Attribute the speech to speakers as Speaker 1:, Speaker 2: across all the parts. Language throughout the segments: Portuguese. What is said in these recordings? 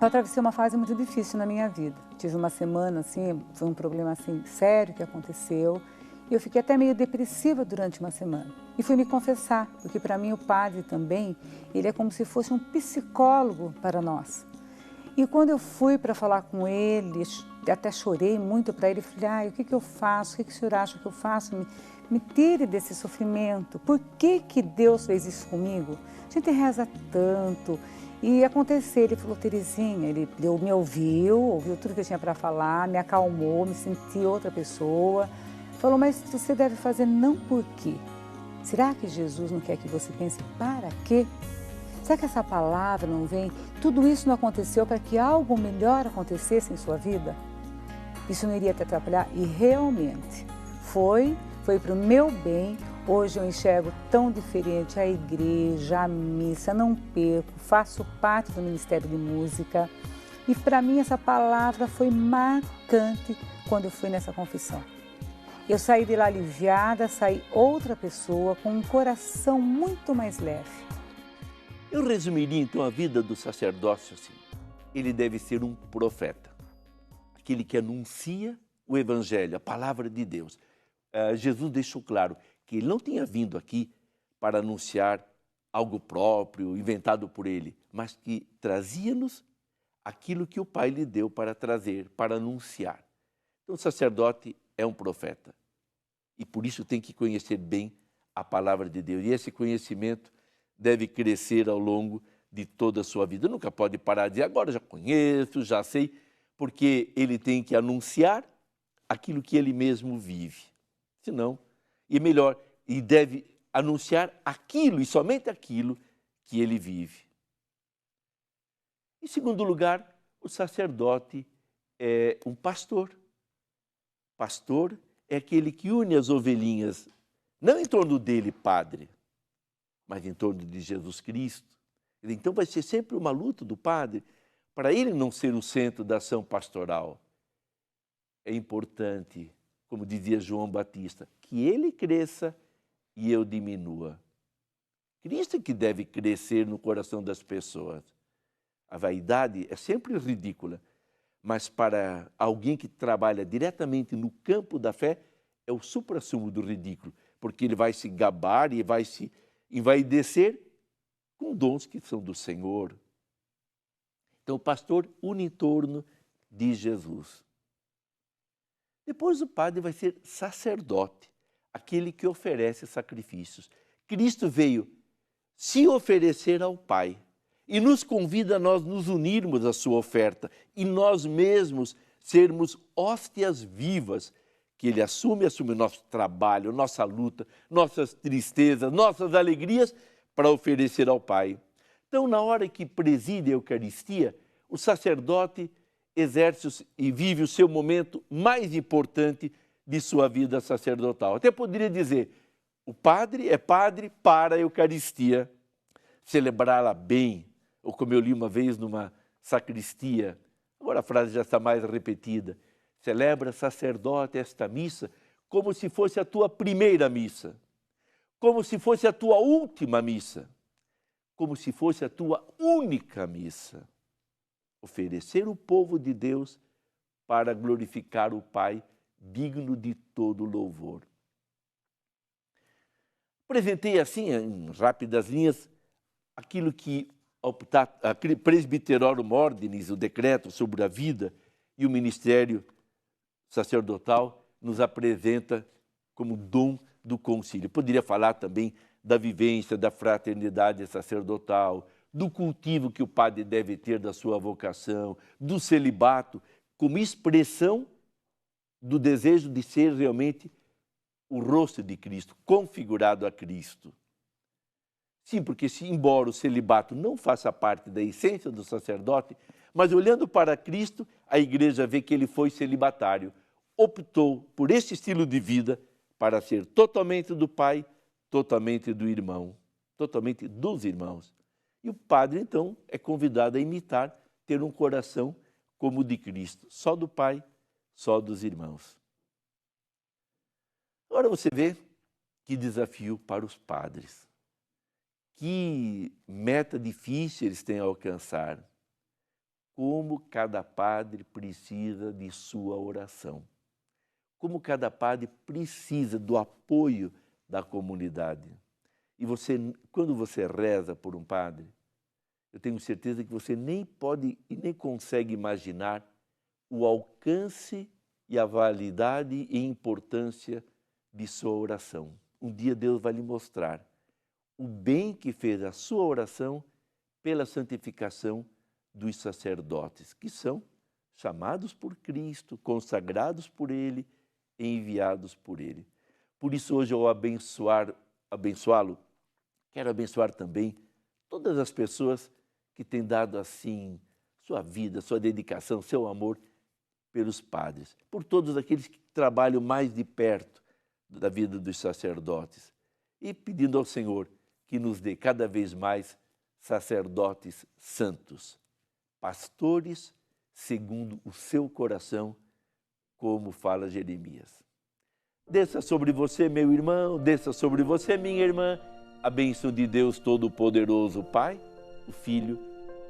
Speaker 1: Eu atravessei uma fase muito difícil na minha vida. Tive uma semana, assim, foi um problema, assim, sério que aconteceu. E eu fiquei até meio depressiva durante uma semana. E fui me confessar, porque para mim o padre também, ele é como se fosse um psicólogo para nós. E quando eu fui para falar com ele, até chorei muito para ele, falei, o que eu faço? O que o senhor acha que eu faço? Me tire desse sofrimento. Por que Deus fez isso comigo? A gente reza tanto. E aconteceu, ele falou, Terezinha, ele me ouviu tudo que eu tinha para falar, me acalmou, me senti outra pessoa. Falou, mas você deve fazer não por quê? Será que Jesus não quer que você pense para quê? Será que essa palavra não vem? Tudo isso não aconteceu para que algo melhor acontecesse em sua vida? Isso não iria te atrapalhar? E realmente foi para o meu bem. Hoje eu enxergo tão diferente a igreja, a missa, não perco, faço parte do Ministério de Música. E para mim essa palavra foi marcante quando eu fui nessa confissão. Eu saí de lá aliviada, saí outra pessoa com um coração muito mais leve.
Speaker 2: Eu resumiria então a vida do sacerdócio assim. Ele deve ser um profeta, aquele que anuncia o evangelho, a palavra de Deus. Jesus deixou claro que ele não tinha vindo aqui para anunciar algo próprio, inventado por ele, mas que trazia-nos aquilo que o Pai lhe deu para trazer, para anunciar. Então o sacerdote é um profeta e por isso tem que conhecer bem a palavra de Deus. E esse conhecimento deve crescer ao longo de toda a sua vida. Nunca pode parar de dizer, agora já conheço, já sei, porque ele tem que anunciar aquilo que ele mesmo vive. Senão, e melhor, e deve anunciar aquilo e somente aquilo que ele vive. Em segundo lugar, o sacerdote é um pastor. Pastor é aquele que une as ovelhinhas, não em torno dele, padre, mas em torno de Jesus Cristo. Então vai ser sempre uma luta do padre para ele não ser o centro da ação pastoral. É importante, como dizia João Batista, que ele cresça e eu diminua. Cristo é que deve crescer no coração das pessoas. A vaidade é sempre ridícula, mas para alguém que trabalha diretamente no campo da fé, é o suprassumo do ridículo, porque ele vai se gabar e vai se envaidecer com dons que são do Senhor. Então o pastor une em torno de Jesus. Depois o padre vai ser sacerdote, aquele que oferece sacrifícios. Cristo veio se oferecer ao Pai e nos convida a nós nos unirmos à sua oferta e nós mesmos sermos hóstias vivas que Ele assume o nosso trabalho, nossa luta, nossas tristezas, nossas alegrias para oferecer ao Pai. Então, na hora que preside a Eucaristia, o sacerdote exerce e vive o seu momento mais importante de sua vida sacerdotal. Até poderia dizer, o padre é padre para a Eucaristia, celebrá-la bem, ou como eu li uma vez numa sacristia, agora a frase já está mais repetida, celebra, sacerdote, esta missa como se fosse a tua primeira missa, como se fosse a tua última missa, como se fosse a tua única missa. Oferecer o povo de Deus para glorificar o Pai, digno de todo louvor. Apresentei assim, em rápidas linhas, aquilo que a Presbyterorum Ordinis, o decreto sobre a vida e o ministério sacerdotal, nos apresenta como dom do concílio. Poderia falar também da vivência da fraternidade sacerdotal, do cultivo que o padre deve ter da sua vocação, do celibato, como expressão do desejo de ser realmente o rosto de Cristo, configurado a Cristo. Sim, porque embora o celibato não faça parte da essência do sacerdote, mas olhando para Cristo, a igreja vê que ele foi celibatário, optou por este estilo de vida para ser totalmente do Pai, totalmente do irmão, totalmente dos irmãos. E o padre, então, é convidado a imitar, ter um coração como o de Cristo, só do Pai, só dos irmãos. Agora você vê que desafio para os padres. Que meta difícil eles têm a alcançar. como cada padre precisa de sua oração. Como cada padre precisa do apoio da comunidade. E você, quando você reza por um padre, eu tenho certeza que você nem pode e nem consegue imaginar o alcance e a validade e importância de sua oração. Um dia Deus vai lhe mostrar o bem que fez a sua oração pela santificação dos sacerdotes, que são chamados por Cristo, consagrados por Ele, enviados por Ele. Por isso hoje ao abençoá-lo, quero abençoar também todas as pessoas que têm dado assim sua vida, sua dedicação, seu amor pelos padres, por todos aqueles que trabalham mais de perto da vida dos sacerdotes e pedindo ao Senhor que nos dê cada vez mais sacerdotes santos, pastores segundo o seu coração, como fala Jeremias. Desça sobre você, meu irmão, desça sobre você, minha irmã, a bênção de Deus Todo-Poderoso, Pai, o Filho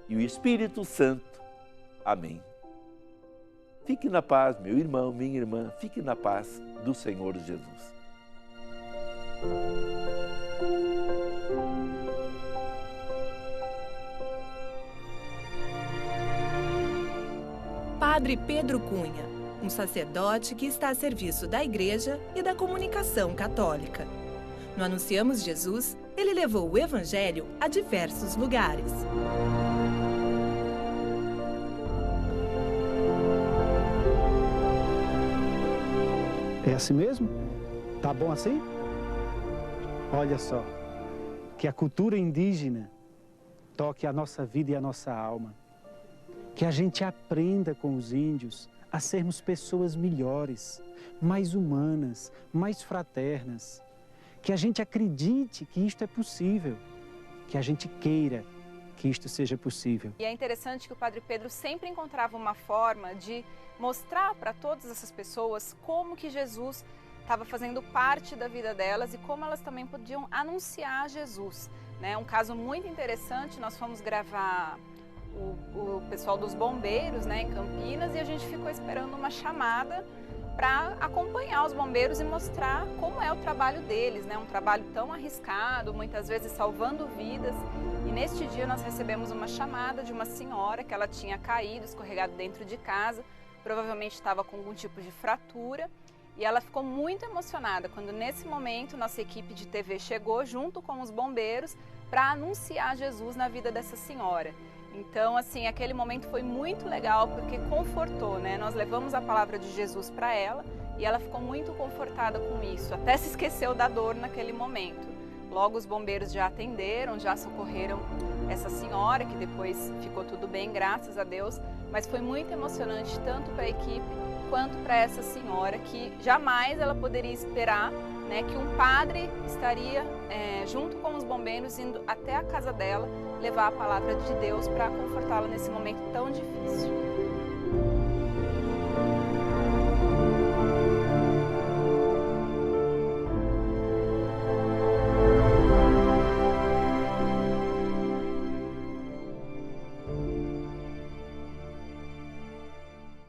Speaker 2: e o Espírito Santo. Amém. Fique na paz, meu irmão, minha irmã, fique na paz do Senhor Jesus.
Speaker 3: Padre Pedro Cunha, um sacerdote que está a serviço da Igreja e da comunicação católica. No Anunciamos Jesus, ele levou o Evangelho a diversos lugares.
Speaker 4: É assim mesmo? Tá bom assim? Olha só, que a cultura indígena toque a nossa vida e a nossa alma. Que a gente aprenda com os índios a sermos pessoas melhores, mais humanas, mais fraternas. Que a gente acredite que isto é possível, que a gente queira que isto seja possível.
Speaker 5: E é interessante que o Padre Pedro sempre encontrava uma forma de mostrar para todas essas pessoas como que Jesus estava fazendo parte da vida delas e como elas também podiam anunciar Jesus, né? Um caso muito interessante, nós fomos gravar o pessoal dos bombeiros, né, em Campinas, e a gente ficou esperando uma chamada para acompanhar os bombeiros e mostrar como é o trabalho deles, né? Um trabalho tão arriscado, muitas vezes salvando vidas. E neste dia nós recebemos uma chamada de uma senhora que ela tinha caído, escorregado dentro de casa, provavelmente estava com algum tipo de fratura. E ela ficou muito emocionada quando nesse momento nossa equipe de TV chegou junto com os bombeiros para anunciar Jesus na vida dessa senhora. Então, assim, aquele momento foi muito legal porque confortou, né? Nós levamos a palavra de Jesus para ela e ela ficou muito confortada com isso, até se esqueceu da dor naquele momento. Logo os bombeiros já atenderam, já socorreram essa senhora, que depois ficou tudo bem, graças a Deus, mas foi muito emocionante tanto para a equipe quanto para essa senhora, que jamais ela poderia esperar, né, que um padre estaria junto com os bombeiros indo até a casa dela levar a palavra de Deus para confortá-la nesse momento tão difícil.